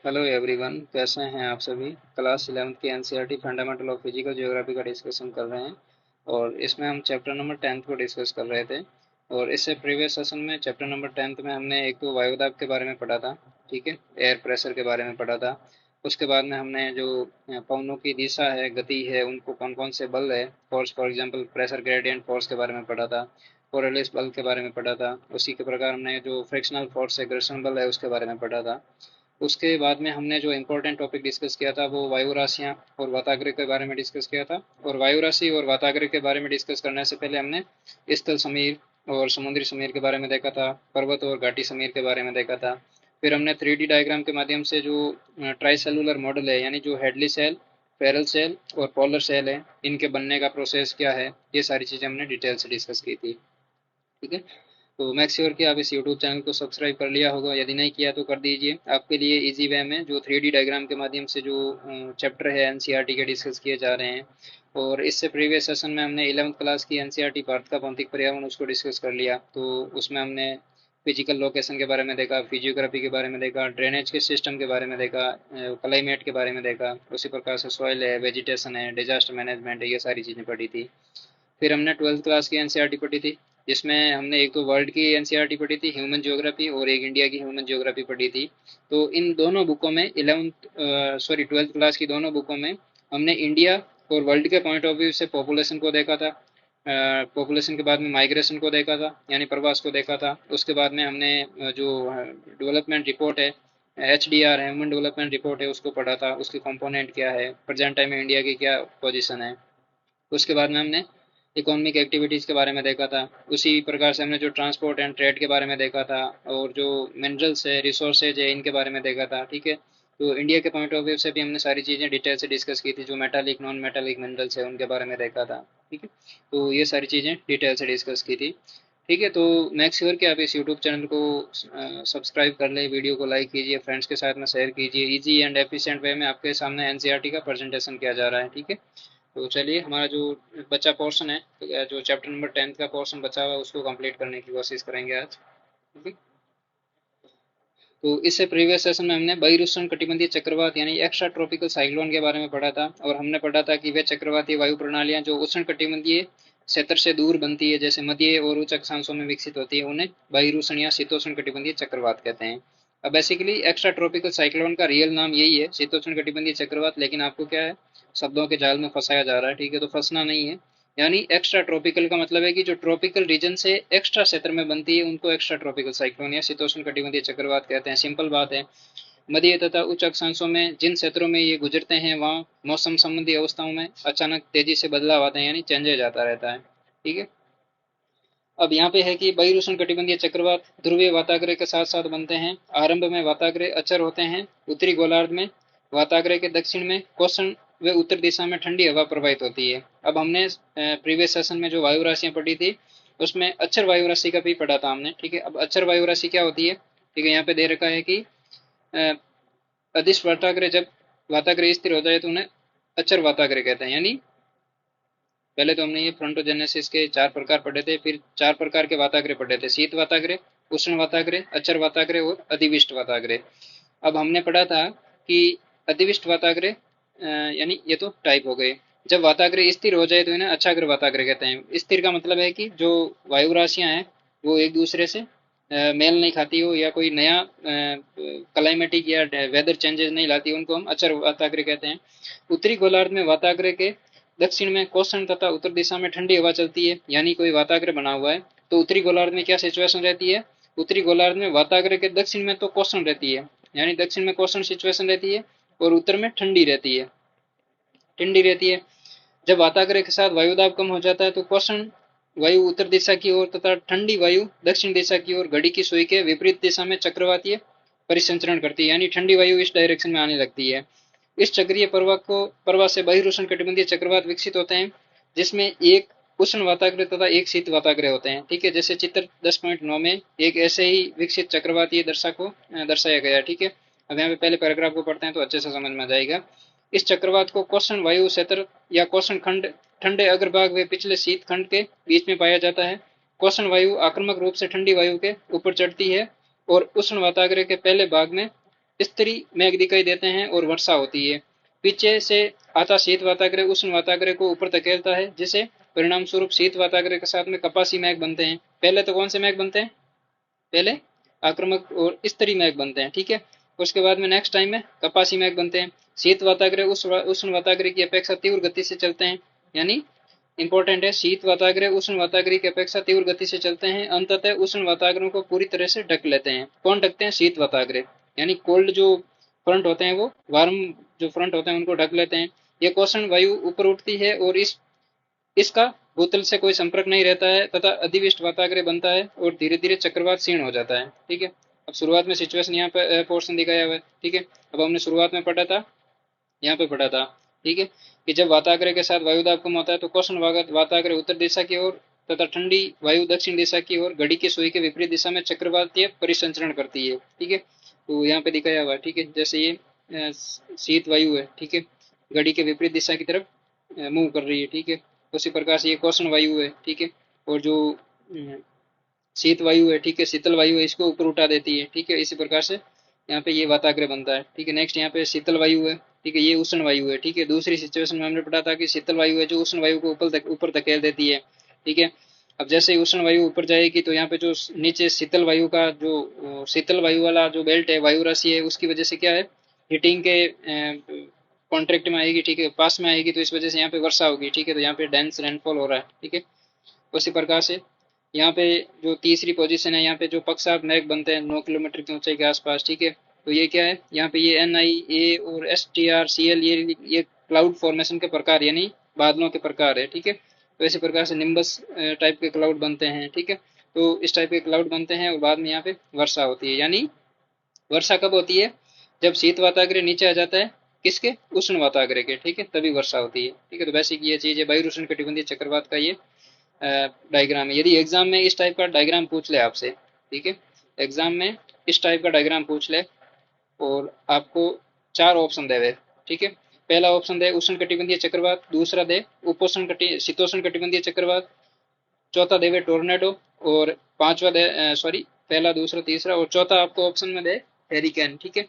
Hello everyone, कैसे हैं आप सभी। क्लास 11th की NCERT fundamental of physical geography का डिस्कशन कर रहे हैं और इसमें हम चैप्टर नंबर 10th को डिस्कस कर रहे थे। और इससे प्रीवियस सेशन में चैप्टर नंबर 10th में हमने एक तो वायुदाब के बारे में पढ़ा था, ठीक है, एयर प्रेशर के बारे में पढ़ा था। उसके बाद में हमने जो पवनों की दिशा है, गति है, उनको कौन कौन से बल है, force for example pressure gradient force के बारे में पढ़ा था, कोरियोलिस बल के बारे में पढ़ा था। उसी के प्रकार हमने जो फ्रिक्शनल फोर्स है, घर्षण बल है, उसके बारे में पढ़ा था। उसके बाद में हमने जो इम्पोर्टेंट टॉपिक डिस्कस किया था वो वायु राशियाँ और वाताग्र के बारे में डिस्कस किया था। और वायु राशि और वाताग्र के बारे में डिस्कस करने से पहले हमने स्थल समीर और समुद्री समीर के बारे में देखा था, पर्वत और घाटी समीर के बारे में देखा था। फिर हमने 3D डायग्राम के माध्यम से जो ट्राई सेलुलर मॉडल है, यानी जो हेडली सेल, फेरल सेल और पोलर सेल है, इनके बनने का प्रोसेस क्या है, ये सारी चीज़ें हमने डिटेल से डिस्कस की थी। ठीक है, तो मेक श्योर कि आप इस यूट्यूब चैनल को सब्सक्राइब कर लिया होगा, यदि नहीं किया तो कर दीजिए। आपके लिए इजी वे में जो 3D डायग्राम के माध्यम से जो चैप्टर है एनसीईआरटी के डिस्कस किए जा रहे हैं। और इससे प्रीवियस सेशन में हमने 11th क्लास की एनसीईआरटी भारत का भौतिक पर्यावरण उसको डिस्कस कर लिया। तो उसमें हमने फिजिकल लोकेशन के बारे में देखा, फिजियोग्राफी के बारे में देखा, ड्रेनेज के सिस्टम के बारे में देखा, क्लाइमेट के बारे में देखा, उसी प्रकार से सॉइल है, वेजिटेशन है, डिजास्टर मैनेजमेंट है, ये सारी चीज़ें पढ़ी थी। फिर हमने 12th क्लास की एनसीईआरटी पढ़ी थी, जिसमें हमने एक तो वर्ल्ड की एनसीईआरटी पढ़ी थी ह्यूमन ज्योग्राफी, और एक इंडिया की ह्यूमन ज्योग्राफी पढ़ी थी। तो इन दोनों बुकों में 12th क्लास की दोनों बुकों में हमने इंडिया और वर्ल्ड के पॉइंट ऑफ व्यू से पॉपुलेशन को देखा था। पॉपुलेशन के बाद में माइग्रेशन को देखा था, यानी प्रवास को देखा था। उसके बाद में हमने जो डेवलपमेंट रिपोर्ट है, HDR है, ह्यूमन डेवलपमेंट रिपोर्ट है, उसको पढ़ा था, उसके कंपोनेंट क्या है, प्रेजेंट टाइम में इंडिया की क्या पोजीशन है। उसके बाद में हमने इकोनॉमिक एक्टिविटीज़ के बारे में देखा था। उसी प्रकार से हमने जो ट्रांसपोर्ट एंड ट्रेड के बारे में देखा था, और जो मिनरल्स है, रिसोर्सेज है, इनके बारे में देखा था। ठीक है, तो इंडिया के पॉइंट ऑफ व्यू से भी हमने सारी चीज़ें डिटेल से डिस्कस की थी। जो मेटालिक नॉन मेटालिक मिनरल्स है, उनके बारे में देखा था। ठीक है, तो ये सारी चीज़ें डिटेल से डिस्कस की थी। ठीक है, तो मेक श्योर कि आप इस यूट्यूब चैनल को सब्सक्राइब कर लें, वीडियो को लाइक कीजिए, फ्रेंड्स के साथ में शेयर कीजिए। इजी एंड एफिशिएंट वे में आपके सामने एनसीईआरटी का प्रेजेंटेशन किया जा रहा है। ठीक है, तो चलिए, हमारा जो बचा पोर्शन है, तो जो चैप्टर नंबर 10th का पोर्शन बचा हुआ है, उसको कंप्लीट करने की कोशिश करेंगे आज। ठीक है, तो इससे प्रीवियस सेशन में हमने बहिरुष्ण कटिबंधीय चक्रवात यानी एक्स्ट्रा ट्रॉपिकल साइक्लोन के बारे में पढ़ा था। और हमने पढ़ा था कि वे चक्रवाती वायु प्रणालियां जो उष्ण कटिबंधीय क्षेत्र से दूर बनती है, जैसे मध्य और उच्च अक्षांशों में विकसित होती है, उन्हें बहिरुष्ण या शीतोष्ण कटिबंधीय चक्रवात कहते हैं। अब बेसिकली एक्स्ट्रा ट्रॉपिकल साइक्लोन का रियल नाम यही है, शीतोष्ण कटिबंधीय चक्रवात, लेकिन आपको क्या है, शब्दों के जाल में फंसाया जा रहा है। ठीक है, तो फंसना नहीं है। यानी एक्स्ट्रा ट्रॉपिकल का मतलब है कि जो ट्रॉपिकल रीजन से एक्स्ट्रा क्षेत्र में बनती है, उनको एक्स्ट्रा ट्रॉपिकल साइक्लोन या शीतोष्ण कटिबंधीय चक्रवात कहते हैं। सिंपल बात है। मध्य तथा उच्च अक्षांशों में जिन क्षेत्रों में ये गुजरते हैं, वहाँ मौसम संबंधी अवस्थाओं में अचानक तेजी से बदलाव आते हैं, यानी चेंजेज आता रहता है। ठीक है, अब यहाँ पे है कि बहिरुष्ण कटिबंधीय चक्रवात ध्रुवीय वाताग्रह के साथ साथ बनते हैं। आरंभ में वाताग्रह अचर होते हैं। उत्तरी गोलार्ध में वाताग्रह के दक्षिण में कोसन व उत्तर दिशा में ठंडी हवा प्रवाहित होती है। अब हमने प्रीवियस सेशन में जो वायु राशियां पढ़ी थी, उसमें अक्षर वायु राशि का भी पढ़ा था हमने। ठीक है, अब अक्षर वायु राशि क्या होती है। ठीक है, यहाँ पे दे रखा है कि अदिश वाताग्रह, जब वाताग्रह स्थिर हो जाए तो उन्हें अक्षर वाताग्रह कहते हैं। यानी पहले तो हमने ये फ्रंटोजेनेसिस के 4 प्रकार पढ़े थे, फिर 4 प्रकार के वाताग्रह पढ़े थे, शीत वाताग्रह, उष्ण वाताग्रह, अचर वाताग्रह और अधिविष्ट वाताग्रह। अब हमने पढ़ा था कि अधिविष्ट वाताग्रह यानी ये तो टाइप हो गए। जब वाताग्रह स्थिर हो जाए तो इन्हें अक्षाग्र वाताग्रह कहते हैं। स्थिर का मतलब है कि जो वायु राशियां हैं वो एक दूसरे से मेल नहीं खाती हो, या कोई नया क्लाइमेटिक या वेदर चेंजेस नहीं लाती, उनको हम अचर वाताग्रह कहते हैं। उत्तरी गोलार्ध में वाताग्रह के दक्षिण में कोसन तथा उत्तर दिशा में ठंडी हवा चलती है, यानी कोई वाताग्रह बना हुआ है। तो उत्तरी गोलार्ध में क्या सिचुएशन रहती है, उत्तरी गोलार्ध में वाताग्रह के दक्षिण में तो कोसन रहती है, यानी दक्षिण में कोसन सिचुएशन रहती है, और उत्तर में ठंडी रहती है, ठंडी रहती है। जब वाताग्रह के साथ वायुदाब कम हो जाता है तो कोसन वायु उत्तर दिशा की ओर तथा ठंडी वायु दक्षिण दिशा की ओर घड़ी की सुई के विपरीत दिशा में चक्रवातीय परिसंचरण करती है, यानी ठंडी वायु इस डायरेक्शन में आने लगती है। इस चक्रीय प्रवाह से बहिरुष्ण कटिबंधीय चक्रवात विकसित होते हैं, जिसमें एक उष्ण वाताग्रह तथा एक शीत वाताग्रह होते हैं। ठीक है, जैसे चित्र 10.9 में एक ऐसे ही विकसित चक्रवातीय दशा को दर्शाया गया है। ठीक है, अब यहाँ पे पहले पैराग्राफ को पढ़ते हैं तो अच्छे से समझ में आ जाएगा। इस चक्रवात को कोसन वायु क्षेत्र या कोसन खंड ठंडे अग्रभाग व पिछले शीत खंड के बीच में पाया जाता है। कोसन वायु आक्रामक रूप से ठंडी वायु के ऊपर चढ़ती है और उष्ण वाताग्रह के पहले भाग में स्तरी मेघ दिखाई देते हैं और वर्षा होती है। पीछे से आता शीत वाताग्रह उष्ण वाताग्रह को ऊपर धकेलता है, जिसे परिणाम स्वरूप शीत वाताग्रह के साथ में कपासी मेघ बनते हैं। पहले तो कौन से मेघ बनते हैं? पहले आक्रामक और स्तरी मेघ बनते हैं, ठीक है। उसके बाद में नेक्स्ट टाइम में कपासी मेघ बनते हैं। शीत वाताग्रह उष्ण वाताग्रह की अपेक्षा तीव्र गति से चलते हैं, यानी इंपॉर्टेंट है, शीत वाताग्रह उष्ण वाताग्रह की अपेक्षा तीव्र गति से चलते हैं। अंततः उष्ण वाताग्रह को पूरी तरह से ढक लेते हैं। कौन ढकते हैं? शीत वाताग्रह, यानी कोल्ड जो फ्रंट होते हैं वो वार्म जो फ्रंट होते हैं उनको ढक लेते हैं। ये क्वेश्चन वायु ऊपर उठती है और इसका भूतल से कोई संपर्क नहीं रहता है तथा अधिविष्ट वाताग्रह बनता है और धीरे धीरे चक्रवात क्षीण हो जाता है, ठीक है। अब शुरुआत में सिचुएशन यहाँ पे पोर्शन दिखाया हुआ है, ठीक है। अब हमने शुरुआत में पढ़ा था, यहाँ पे पढ़ा था, ठीक है, कि जब वाताग्रह के साथ वायुदाब कम होता है तो क्वेश्चन वाताग्रह उत्तर दिशा की ओर तथा ठंडी वायु दक्षिण दिशा की ओर घड़ी की सुई के विपरीत दिशा में चक्रवातीय परिसंचरण करती है, ठीक है। तो यहाँ पे दिखाया हुआ है, ठीक है, जैसे ये शीत वायु है, ठीक है, घड़ी के विपरीत दिशा की तरफ मूव कर रही है, ठीक है। उसी प्रकार से ये क्वेश्चन वायु है, ठीक है, और जो शीत वायु है, ठीक है, शीतल वायु है, इसको ऊपर उठा देती है, ठीक है। इसी प्रकार से यहाँ पे ये वाताग्रह बनता है, ठीक है। नेक्स्ट यहाँ पे शीतल वायु है, ठीक है, ये उष्ण वायु है, ठीक है। दूसरी सिचुएशन में हमने पढ़ा था कि शीतल वायु है जो उष्ण वायु को ऊपर धकेल देती है, ठीक है। अब जैसे ही उष्ण वायु ऊपर जाएगी तो यहाँ पे जो नीचे शीतल वायु का जो शीतल वायु वाला जो बेल्ट है, वायु राशि है, उसकी वजह से क्या है, हीटिंग के कॉन्ट्रैक्ट में आएगी, ठीक है, पास में आएगी, तो इस वजह से यहाँ पे वर्षा होगी, ठीक है। तो यहाँ पे डेंस रेनफॉल हो रहा है, ठीक है। उसी प्रकार से यहाँ पे जो तीसरी पोजीशन है, यहाँ पे जो पक्षाघात मेघ बनते हैं 9 किलोमीटर की ऊंचाई के आसपास, ठीक है। तो ये क्या है, यहाँ पे ये NI, A और STR, CL ये क्लाउड फॉर्मेशन के प्रकार, यानी बादलों के प्रकार है, ठीक है। तो इसी प्रकार से निम्बस टाइप के क्लाउड बनते हैं, ठीक है। तो इस टाइप के क्लाउड बनते हैं और बाद में यहाँ पे वर्षा होती है। यानी वर्षा कब होती है? जब शीत वाताग्रह नीचे आ जाता है, किसके? उष्ण वाताग्रह के, ठीक है, तभी वर्षा होती है, ठीक है। तो बेसिक ये चीज है वायु उष्ण कटिबंधीय चक्रवात का ये डायग्राम है। यदि एग्जाम में इस टाइप का डायग्राम पूछ ले आपसे, ठीक है, एग्जाम में इस टाइप का डायग्राम पूछ ले और आपको 4 ऑप्शन दे, ठीक है। पहला ऑप्शन दे उष्ण कटिबंधीय चक्रवात, दूसरा दे शीतोष्ण कटिबंधीय चक्रवात, चौथा देवे टोर्नेडो, और पांचवा दे सॉरी पहला दूसरा तीसरा और चौथा आपको ऑप्शन में दे हेरिकेन, ठीक है,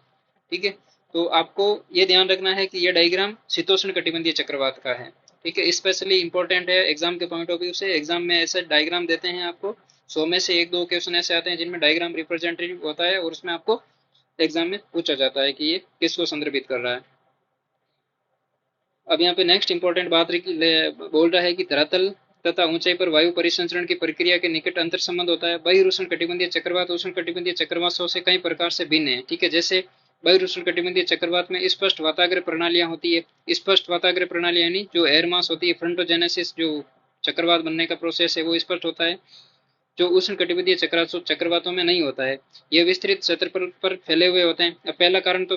ठीक है। तो आपको ये ध्यान रखना है कि ये डायग्राम शीतोष्ण कटिबंधीय चक्रवात का है, ठीक है। स्पेशली इंपॉर्टेंट है एग्जाम के पॉइंट ऑफ व्यू से। एग्जाम में ऐसे डायग्राम देते हैं आपको, 100 में से 1-2 क्वेश्चन ऐसे आते हैं जिनमें डायग्राम रिप्रेजेंटेटिव होता है और उसमें आपको एग्जाम में पूछा जाता है कि ये किसको संदर्भित कर रहा है। अब यहाँ पे नेक्स्ट इंपॉर्टेंट बात बोल रहा है कि धरातल तथा ऊंचाई पर वायु परिसंचरण की प्रक्रिया के निकट अंतर संबंध होता है। बहिर्उष्ण कटिबंधीय चक्रवात उष्ण कटिबंधीय चक्रवातों से कई प्रकार से भिन्न है, ठीक है। जैसे बहिर्उष्ण कटिबंधीय चक्रवात में स्पष्ट वाताग्रह प्रणालियां होती है। स्पष्ट वाताग्रह प्रणाली यानी जो एयर मास होती है, फ्रंटोजेनेसिस जो चक्रवात बनने का प्रोसेस है वो स्पष्ट होता है, जो उष्ण कटिबंधीय चक्रवातों में नहीं होता है। ये विस्तृत क्षेत्र पर फैले हुए होते हैं। अब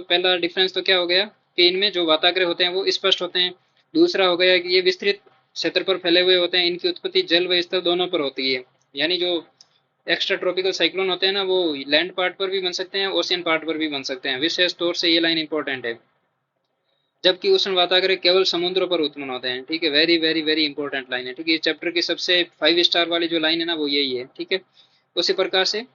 पहला डिफरेंस तो क्या हो गया कि इनमें जो वाताग्रह होते हैं वो स्पष्ट होते हैं। दूसरा हो गया कि ये विस्तृत क्षेत्र पर फैले हुए होते हैं, इनकी उत्पत्ति जल व स्थल दोनों पर होती है। यानी जो एक्स्ट्रा ट्रॉपिकल साइक्लोन होते हैं ना, वो लैंड पार्ट पर भी बन सकते हैं, ओशियन पार्ट पर भी बन सकते हैं। विशेष तौर से ये लाइन इंपॉर्टेंट है। जबकि उष्ण वाताग्रह केवल समुद्रों पर उत्पन्न होते हैं, ठीक है। Very very very important line है, ठीक है। इस चैप्टर की सबसे 5 स्टार वाली जो लाइन है ना वो यही है, ठीक है। उसी प्रकार से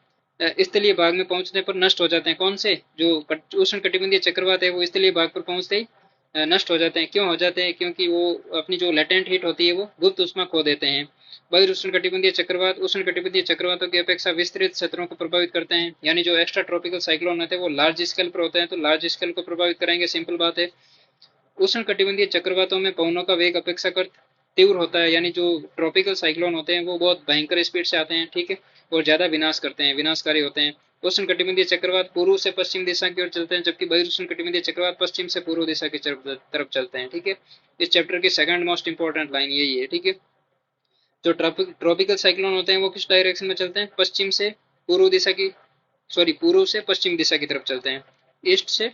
स्थलीय भाग में पहुंचने पर नष्ट हो जाते हैं। कौन से? जो उष्ण कटिबंधीय चक्रवात है वो स्थलीय भाग पर पहुंचते ही नष्ट हो जाते हैं। क्यों हो जाते हैं? क्योंकि वो अपनी जो लेटेंट हीट होती है वो गुप्त उष्मा खो देते हैं। बहिर्उष्ण कटिबंधीय चक्रवात उष्ण कटिबंधीय चक्रवातों की अपेक्षा विस्तृत क्षेत्रों को प्रभावित करते हैं। यानी जो एक्स्ट्रा ट्रॉपिकल साइक्लोन होते हैं वो लार्ज स्केल पर होते हैं, तो लार्ज स्केल को प्रभावित करेंगे, सिंपल बात है। उष्ण कटिबंधीय चक्रवातों में पवनों का वेग अपेक्षाकृत तीव्र होता है। यानी जो ट्रॉपिकल साइक्लोन होते हैं वो बहुत भयंकर स्पीड से आते हैं, ठीक है, और ज्यादा विनाश करते हैं, विनाशकारी होते हैं। उष्ण कटिबंधीय चक्रवात पूर्व से पश्चिम दिशा की ओर चलते हैं, जबकि बहिर्उष्ण कटिबंधीय चक्रवात पश्चिम से पूर्व दिशा की तरफ चलते हैं, ठीक है। इस चैप्टर की सेकंड मोस्ट इंपॉर्टेंट लाइन यही है, ठीक है। जो ट्रॉपिकल साइक्लोन होते हैं वो किस डायरेक्शन में चलते हैं? पश्चिम से पूर्व दिशा की पूर्व से पश्चिम दिशा की तरफ चलते हैं, ईस्ट से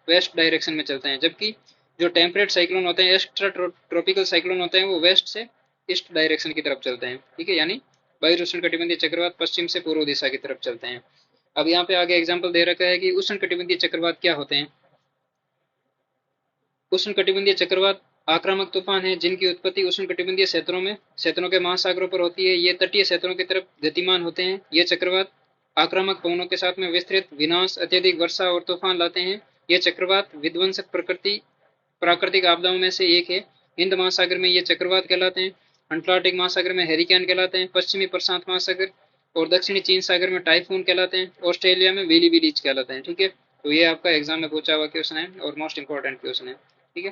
वेस्ट डायरेक्शन में चलते हैं। जबकि जो टेम्परेट साइक्लोन होते हैं, एक्स्ट्रा ट्रॉपिकल साइक्लोन होते हैं, वो वेस्ट से ईस्ट डायरेक्शन की तरफ चलते हैं, ठीक है। यानी बहिर्उष्ण कटिबंधीय चक्रवात पश्चिम से पूर्व दिशा की तरफ चलते हैं। अब यहाँ पे आगे एग्जाम्पल दे रखा है कि उष्ण कटिबंधीय चक्रवात क्या होते हैं। उष्ण कटिबंधीय चक्रवात आक्रामक तूफान है जिनकी उत्पत्ति उष्ण कटिबंधीय क्षेत्रों के महासागरों पर होती है। ये तटीय क्षेत्रों की तरफ गतिमान होते हैं। ये चक्रवात आक्रामक पवनों के साथ में विस्तृत विनाश, अत्यधिक वर्षा और तूफान लाते हैं। ये चक्रवात विध्वंसक प्राकृतिक आपदाओं में से एक है। हिंद महासागर में ये चक्रवात कहलाते हैं, अटलांटिक महासागर में हेरिकेन कहलाते हैं, पश्चिमी प्रशांत महासागर और दक्षिणी चीन सागर में टाइफून कहलाते हैं, ऑस्ट्रेलिया में वेली विलीज कहलाते हैं। ठीक है, तो ये आपका एग्जाम में पूछा हुआ क्वेश्चन है और मोस्ट इंपॉर्टेंट क्वेश्चन है। ठीक है,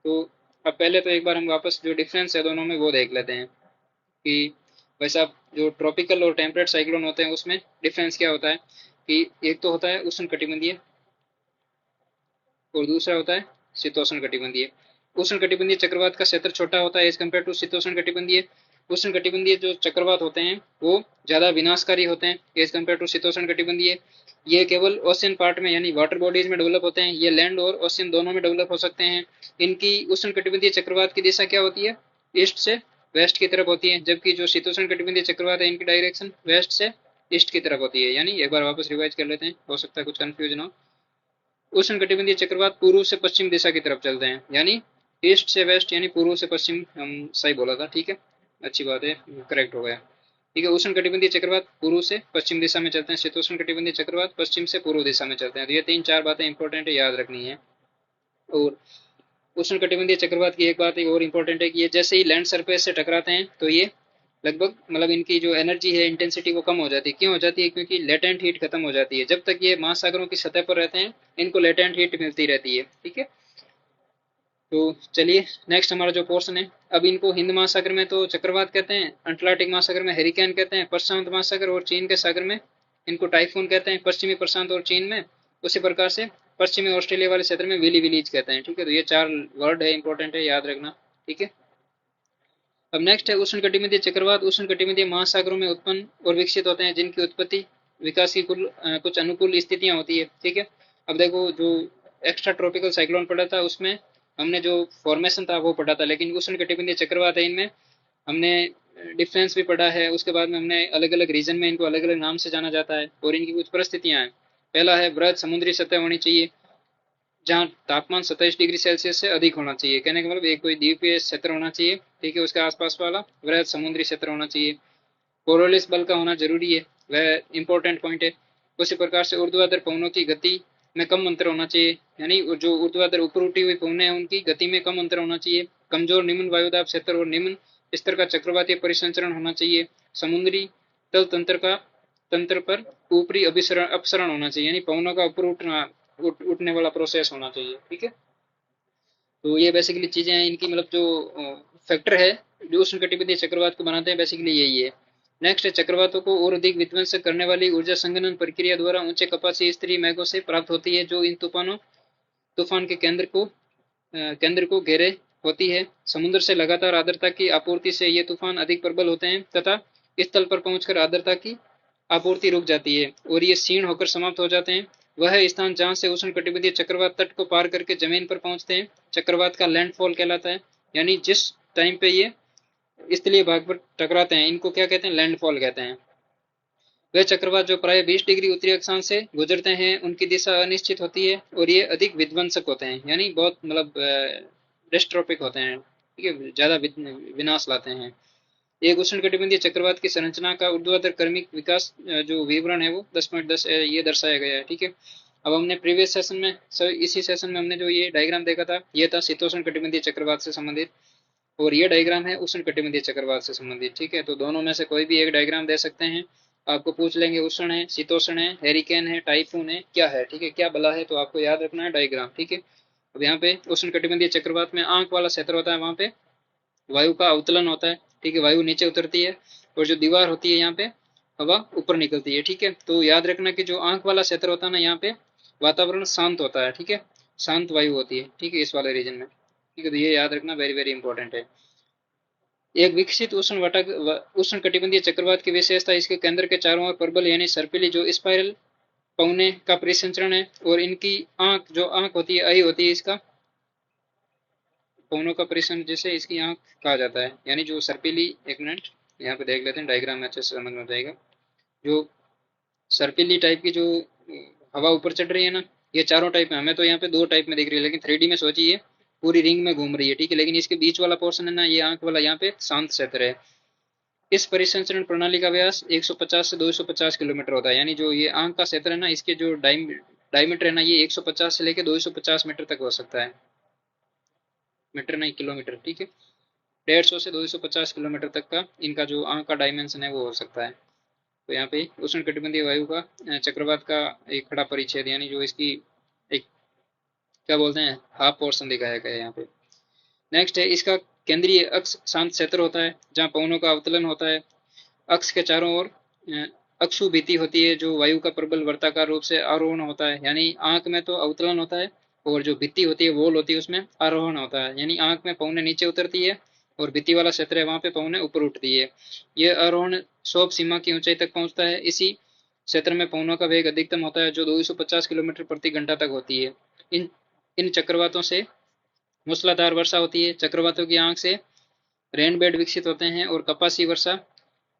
तो अब पहले तो एक बार हम वापस जो डिफरेंस है दोनों में वो देख लेते हैं कि वैसे आप जो ट्रॉपिकल और टेम्परेट साइक्लोन होते हैं उसमें डिफरेंस क्या होता है कि एक तो होता है उष्ण कटिबंधीय और दूसरा होता है शीतोष्ण कटिबंधीय। उष्ण कटिबंधीय चक्रवात का क्षेत्र छोटा होता है एज कम्पेयर टू शीतोष्ण कटिबंधीय। उष्ण कटिबंधीय जो चक्रवात होते हैं वो ज़्यादा विनाशकारी होते हैं एज कम्पेयर टू शीतोष्ण कटिबंधीय। ये केवल ओशियन पार्ट में यानी वाटर बॉडीज में डेवलप होते हैं, ये लैंड और ओशियन दोनों में डेवलप हो सकते हैं। इनकी उष्ण कटिबंधीय चक्रवात की दिशा क्या होती है, ईस्ट से वेस्ट की तरफ होती है, जबकि जो शीतोष्ण कटिबंधीय चक्रवात है इनकी डायरेक्शन वेस्ट से ईस्ट की तरफ होती है। यानी एक बार वापस रिवाइज कर लेते हैं, हो सकता है कुछ कंफ्यूजन हो। उष्ण कटिबंधीय चक्रवात पूर्व से पश्चिम दिशा की तरफ चलते हैं, यानी ईस्ट से वेस्ट यानी पूर्व से पश्चिम, हम सही बोला था। ठीक है, अच्छी बात है, करेक्ट हो गया। ठीक है, उष्ण कटिबंधीय चक्रवात पूर्व से पश्चिम दिशा में चलते हैं, शीतोष्ण कटिबंधीय चक्रवात पश्चिम से पूर्व दिशा में चलते हैं। तो ये 3-4 बातें इंपॉर्टेंट है, याद रखनी है। और उष्ण कटिबंधीय चक्रवात की एक बात और इम्पोर्टेंट है कि ये जैसे ही लैंड सरफेस से टकराते हैं तो ये लगभग मतलब इनकी जो एनर्जी है इंटेंसिटी वो कम हो जाती है। क्यों हो जाती है, क्योंकि लेटेंट हीट खत्म हो जाती है। जब तक ये महासागरों की सतह पर रहते हैं इनको लेटेंट हीट मिलती रहती है। ठीक है, तो चलिए नेक्स्ट हमारा जो पोर्शन है, अब इनको हिंद महासागर में तो चक्रवात कहते हैं, अटलांटिक महासागर में हेरिकेन कहते हैं, प्रशांत महासागर और चीन के सागर में इनको टाइफून कहते हैं, पश्चिमी प्रशांत और चीन में उसी प्रकार से पश्चिमी ऑस्ट्रेलिया वाले क्षेत्र में वेली विलीज कहते हैं। ठीक है, तो ये 4 वर्ड है, इंपॉर्टेंट है, याद रखना। ठीक है, अब नेक्स्ट है उष्ण कटिबंधीय चक्रवात। उष्ण कटिबंधीय महासागरों में उत्पन्न और विकसित होते हैं, जिनकी उत्पत्ति विकास की कुछ अनुकूल स्थितियां होती है। ठीक है, अब देखो जो एक्स्ट्रा ट्रॉपिकल साइक्लोन पढ़ा था उसमें हमने जो फॉर्मेशन था वो पढ़ा था, लेकिन उष्ण कटिबंधीय चक्रवात है इनमें हमने डिफरेंस भी पढ़ा है। उसके बाद में हमने अलग अलग रीजन में इनको अलग अलग नाम से जाना जाता है और इनकी कुछ परिस्थितियां हैं। पहला है वृहद समुद्री सतह होनी चाहिए जहाँ तापमान 27 डिग्री सेल्सियस से अधिक होना चाहिए। कहने का मतलब एक कोई द्वीपीय क्षेत्र होना चाहिए। ठीक है, उसके आसपास वाला वृहद समुद्री क्षेत्र होना चाहिए। कोरोलिस बल का होना जरूरी है, वह इंपॉर्टेंट पॉइंट है। उसी प्रकार से ऊर्ध्वाधर पवनों की गति में कम अंतर होना चाहिए, यानी जो ऊर्ध्वाधर ऊपर उठी हुई पवनें हैं उनकी गति में कम अंतर होना चाहिए। कमजोर निम्न वायुदाब क्षेत्र और निम्न स्तर का चक्रवातीय परिसंचरण होना चाहिए। समुद्री तल तंत्र पर ऊपरी अपसरण होना चाहिए, यानी पवनों का ऊपर उठने वाला प्रोसेस होना चाहिए। ठीक है, तो ये बेसिकली चीजें हैं इनकी, मतलब जो फैक्टर है जो उष्ण कटिबंधीय चक्रवात को बनाते हैं बेसिकली यही है। नेक्स्ट है चक्रवातों को और अधिक विध्वंसक करने वाली ऊर्जा संघनन प्रक्रिया द्वारा ऊंचे कपासी स्तरीय मेघों से प्राप्त होती है, जो इन तूफान के केंद्र को घेरे होती है। समुद्र से लगातार आर्द्रता की आपूर्ति से ये तूफान अधिक प्रबल होते हैं तथा स्थल पर पहुंचकर आर्द्रता की आपूर्ति रुक जाती है और ये क्षीण होकर समाप्त हो जाते हैं। वह स्थान जहां से उष्ण कटिबंधीय चक्रवात तट को पार करके जमीन पर पहुंचते हैं चक्रवात का लैंडफॉल कहलाता है। यानी जिस टाइम पे ये स्थलीय भाग पर टकराते हैं इनको क्या कहते हैं, लैंडफॉल कहते हैं। वे चक्रवात जो प्राय 20 डिग्री उत्तरी अक्षांश से गुजरते हैं उनकी दिशा अनिश्चित होती है और ये अधिक विध्वंसक होते हैं, यानी बहुत मतलब डिस्ट्रोपिक होते हैं। ठीक है, ज्यादा विनाश लाते हैं। एक उष्णकटिबंधीय चक्रवात की संरचना का ऊर्ध्वाधर क्रमिक विकास जो विवरण है वो 10.10 ये दर्शाया गया है। ठीक है, अब हमने प्रीवियस सेशन में इसी सेशन में हमने जो ये डायग्राम देखा था ये था शीतोष्ण कटिबंधीय चक्रवात से संबंधित और ये डायग्राम है उष्ण कटिबंधीय चक्रवात से संबंधित। ठीक है, तो दोनों में से कोई भी एक डायग्राम दे सकते हैं। आपको पूछ लेंगे उष्ण है, शीतोष्ण है, हेरिकेन है, टाइफून है, क्या है। ठीक है, क्या बला है, तो आपको याद रखना है डायग्राम। ठीक है, अब यहाँ पे उष्ण कटिबंधीय चक्रवात में आंख वाला क्षेत्र होता है, वहां पे वायु का अवतलन होता है। ठीक है, वायु नीचे उतरती है और जो दीवार होती है यहाँ पे हवा ऊपर निकलती है। ठीक है, तो याद रखना कि जो आंख वाला क्षेत्र होता है ना यहाँ पे वातावरण शांत होता है। ठीक है, शांत वायु होती है। ठीक है, इस वाले रीजन में। ठीक है, तो ये याद रखना, वेरी वेरी इंपॉर्टेंट है। एक विकसित उष्ण कटिबंधीय चक्रवात की विशेषता इसके केंद्र के चारों ओर प्रबल यानी सर्पिली जो स्पाइरल पौने का परिसंचरण है और इनकी आंख जो आंख होती है आई होती है इसका पौनों का परिसंचरण जिसे इसकी आंख कहा जाता है। यानी जो सर्पिली, एक मिनट यहाँ पे देख लेते हैं डायग्राम में अच्छे से समझ में जाएगा। जो सर्पिली टाइप की जो हवा ऊपर चढ़ रही है ना, ये चारों टाइप में, हमें तो यहाँ पे 2 टाइप में दिख रही है लेकिन 3D में सोचिए पूरी रिंग में घूम रही है। ठीक है, लेकिन इसके बीच वाला पोर्शन है ना ये आंख वाला, यहाँ पे शांत क्षेत्र है। इस परिसंचरण प्रणाली का व्यास 150 से 250 किलोमीटर होता है, यानी जो ये आंख का क्षेत्र है ना, इसके जो डायमीटर है ना, ये 150 से लेकर 250 मीटर तक हो सकता है। मीटर नहीं, किलोमीटर, ठीक है। 150 से 250 किलोमीटर तक का इनका जो आंख का डायमेंशन है वो हो सकता है। तो यहाँ पे उष्णकटिबंधीय वायु का चक्रवात का एक खड़ा परिच्छेद, यानी जो इसकी एक क्या बोलते हैं हाफ पोर्शन दिखाया गया है यहाँ पे। नेक्स्ट है इसका केंद्रीय अक्ष शांत क्षेत्र होता है, जहाँ पवनों का अवतलन होता है। अक्ष के चारों ओर अक्षुभिति होती है, जो वायु का प्रबल वर्ताकार रूप से आरोहण होता है, यानी आंख में तो अवतलन होता है, और जो भित्ति होती है वॉल होती है उसमें आरोहण होता है, यानी आंख में पवने नीचे उतरती है और भित्ति वाला क्षेत्र है वहां पे पवने ऊपर उठती है। यह आरोहण शोभ सीमा की ऊंचाई तक पहुंचता है। इसी क्षेत्र में पवनों का वेग अधिकतम होता है, जो 250 किलोमीटर प्रति घंटा तक होती है। इन इन चक्रवातों से मूसलाधार वर्षा होती है। चक्रवातों की आंख से रेनबेड विकसित होते हैं और कपासी वर्षा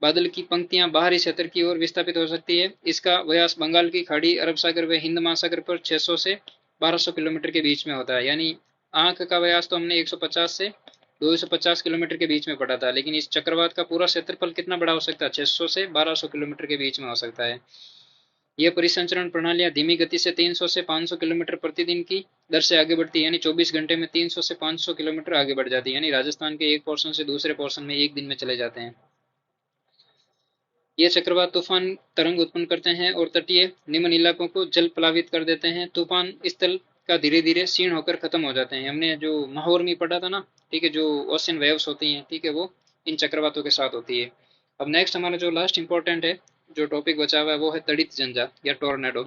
बादल की पंक्तियां बाहरी क्षेत्र की ओर विस्थापित हो सकती है। इसका व्यास बंगाल की खाड़ी, अरब सागर व हिंद महासागर पर 600 से 1200 किलोमीटर के बीच में होता है। यानी आंख का व्यास तो हमने 150 से 250 किलोमीटर के बीच में पढ़ा था, लेकिन इस चक्रवात का पूरा क्षेत्रफल कितना बड़ा हो सकता है? 600 से 1200 किलोमीटर के बीच में हो सकता है। यह परिसंचरण प्रणालियां धीमी गति से 300 से 500 किलोमीटर प्रतिदिन की दर से आगे बढ़ती है, यानी 24 घंटे में 300 से 500 किलोमीटर आगे बढ़ जाती है, यानी राजस्थान के एक पोर्शन से दूसरे पोर्शन में एक दिन में चले जाते हैं। ये चक्रवात तूफान तरंग उत्पन्न करते हैं और तटीय निम्न इलाकों को जल प्लावित कर देते हैं। तूफान स्थल का धीरे धीरे क्षीण होकर खत्म हो जाते हैं। हमने जो माहौर में पढ़ा था ना, ठीक है, जो ओशन वेव्स होती हैं, ठीक है, वो इन चक्रवातों के साथ होती है। अब नेक्स्ट हमारा जो लास्ट इंपॉर्टेंट है जो टॉपिक बचा हुआ है वो है तड़ित झंझा या टोर्नेडो।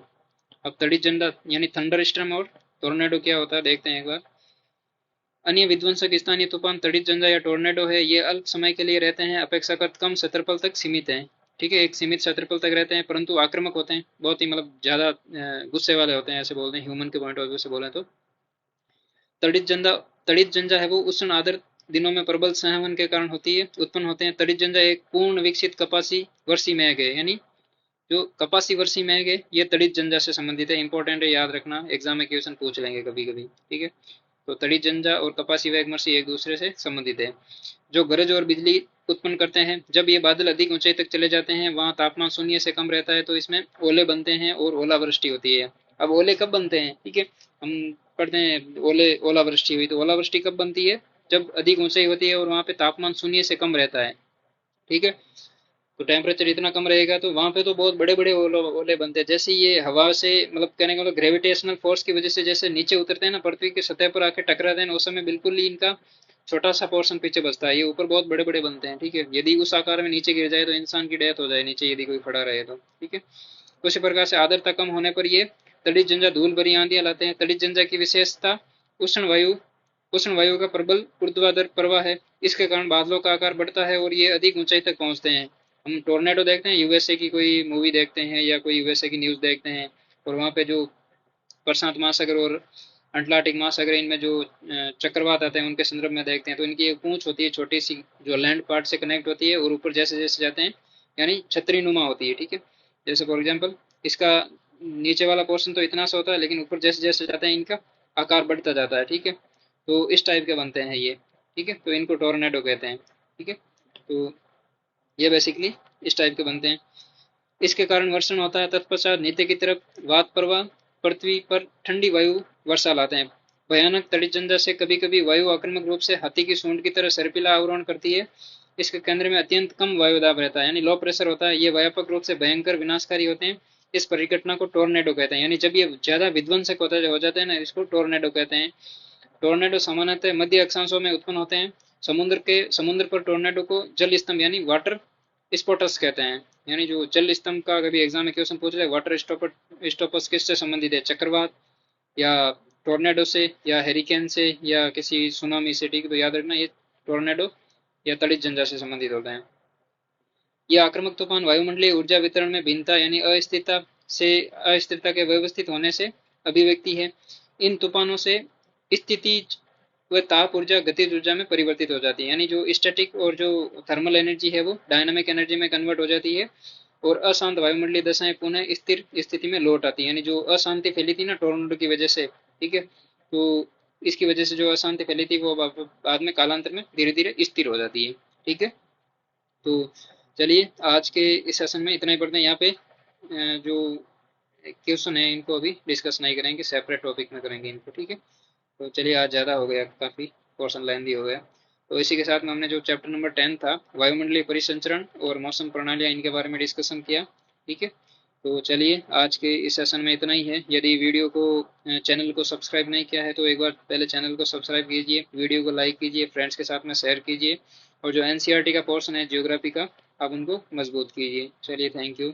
अब तड़ित झंझा यानी थंडर स्टॉर्म और टोर्नेडो क्या होता है देखते हैं एक बार। अन्य विध्वंसक स्थानीय तूफान तड़ित झंझा या टोर्नेडो है। ये अल्प समय के लिए रहते हैं, अपेक्षाकृत कम क्षेत्रफल तक सीमित हैं, ठीक है, एक सीमित क्षेत्रफल तक रहते हैं, परंतु आक्रामक होते हैं, बहुत ही मतलब ज्यादा गुस्से वाले होते हैं, ऐसे बोलते हैं ह्यूमन के पॉइंट ऑफ व्यू से बोले तो। तड़ित झंझा तड़ित झंझा है वो उष्ण आर्द्र दिनों में प्रबल संवहन के कारण उत्पन्न होते हैं। तड़ित झंझा एक पूर्ण विकसित कपासी वर्षी मेघ है, यानी जो कपासी वर्षी मेघ है ये तड़ित झंझा से संबंधित है। इंपॉर्टेंट है, याद रखना, एग्जाम में क्वेश्चन पूछ लेंगे कभी कभी, ठीक है। तो तड़ित झंझा और कपासी मेघमर्षी एक दूसरे से संबंधित है, जो गरज और बिजली उत्पन्न करते हैं। जब ये बादल अधिक ऊंचाई तक चले जाते हैं, वहां तापमान शून्य से कम रहता है, तो इसमें ओले बनते हैं और ओलावृष्टि होती है। अब ओले कब बनते हैं, ठीक है, हम पढ़ते हैं ओलावृष्टि हुई, तो ओलावृष्टि कब बनती है? जब अधिक ऊंचाई होती है और वहां पे तापमान शून्य से कम रहता है, ठीक है। तो टेम्परेचर इतना कम रहेगा तो वहां पे तो बहुत बड़े बड़े ओले बनते हैं। जैसे ये हवा से मतलब कहने का मतलब ग्रेविटेशनल फोर्स की वजह से जैसे नीचे उतरते हैं ना, पृथ्वी की सतह पर आके टकराते हैं, उस समय बिल्कुल ही इनका छोटा सा पोर्शन पीछे बचता है, ये ऊपर बहुत बड़े बड़े बनते हैं, ठीक है। यदि उस आकार में नीचे गिर जाए तो इंसान की डेथ हो जाए नीचे, यदि कोई खड़ा रहे तो, ठीक है। उसी प्रकार से आर्द्रता कम होने पर ये तड़ित झंझा धूल भरी आंधियां लाते हैं। तड़ित झंझा की विशेषता उष्ण वायु उष्ण वायु का प्रबल ऊर्ध्वाधर प्रवाह है। इसके कारण बादलों का आकार बढ़ता है और ये अधिक ऊंचाई तक पहुंचते हैं। हम टोर्नेडो देखते हैं, यूएसए की कोई मूवी देखते हैं या कोई यूएसए की न्यूज देखते हैं, और वहाँ पे जो प्रशांत महासागर और अटलांटिक महासागर इनमें जो चक्रवात आते हैं उनके संदर्भ में देखते हैं, तो इनकी एक पूंछ होती है छोटी सी, जो लैंड पार्ट से कनेक्ट होती है और ऊपर जैसे जैसे जाते हैं यानी छतरी नुमा होती है, ठीक है। जैसे फॉर एग्जाम्पल इसका नीचे वाला पोर्शन तो इतना सा होता है, लेकिन ऊपर जैसे जैसे जाते हैं इनका आकार बढ़ता जाता है, ठीक है। तो इस टाइप के बनते हैं ये, ठीक है, तो इनको टोर्नेडो कहते हैं, ठीक है। तो ये बेसिकली इस टाइप के बनते हैं। इसके कारण वर्षण होता है। तत्पश्चात नीचे की तरफ वात प्रवाह पृथ्वी पर ठंडी वायु वर्षा लाते हैं। भयानक तड़ित झंझा से कभी कभी वायु आक्रामक रूप से हाथी की सूंड की तरह सर्पिला आवरण करती है। इसके केंद्र में अत्यंत कम वायु दाब रहता है, यानी लो प्रेशर होता है। ये व्यापक रूप से भयंकर विनाशकारी होते हैं। इस परिघटना को टोर्नेडो कहते हैं, यानी जब ये ज्यादा विध्वंसक हो जाते हैं ना, इसको टोर्नेडो कहते हैं। टोर्नेडो सामान्यतः मध्य अक्षांशों में उत्पन्न होते हैं। समुद्र पर टोर्नेडो को जल स्तंभ यानी वाटर स्पोटस कहते हैं, यानी जो जल स्तंभ का कभी एग्जाम में क्वेश्चन पूछ रहे हैं, वाटर स्टोपस किससे संबंधित है? चक्रवात या टोर्नेडो से या हेरिकेन से या किसी सुनामी से, ठीक है। तो याद रखना ये टोर्नेडो या तड़ित झंझा से संबंधित होते हैं। ये आक्रामक तूफान वायुमंडलीय ऊर्जा वितरण में भिन्नता यानी अस्थिरता के व्यवस्थित होने से अभिव्यक्ति है। इन तूफानों से स्थिति वह ताप ऊर्जा गतिज ऊर्जा में परिवर्तित हो जाती है, यानी जो स्टैटिक और जो थर्मल एनर्जी है वो डायनामिक एनर्जी में कन्वर्ट हो जाती है, और अशांत वायुमंडलीय दशाएं पुनः स्थिर स्थिति में लौट आती है। यानी जो अशांति फैली थी ना टोर्नेडो की वजह से, ठीक है, तो इसकी वजह से जो अशांति फैली थी वो बाद में कालांतर में धीरे धीरे स्थिर हो जाती है, ठीक है। तो चलिए आज के इस सेशन में इतना ही पढ़ते हैं। यहाँ पे जो क्वेश्चन है इनको अभी डिस्कस नहीं करेंगे, सेपरेट टॉपिक में करेंगे इनको, ठीक है। तो चलिए आज ज़्यादा हो गया, काफ़ी पोर्शन लेंदी हो गया। तो इसी के साथ में हमने जो चैप्टर नंबर 10 था वायुमंडलीय परिसंचरण और मौसम प्रणालियाँ, इनके बारे में डिस्कशन किया, ठीक है। तो चलिए आज के इस सेशन में इतना ही है। यदि वीडियो को चैनल को सब्सक्राइब नहीं किया है तो एक बार पहले चैनल को सब्सक्राइब कीजिए, वीडियो को लाइक कीजिए, फ्रेंड्स के साथ में शेयर कीजिए और जो एनसीईआरटी का पोर्शन है ज्योग्राफी का, आप उनको मजबूत कीजिए। चलिए थैंक यू।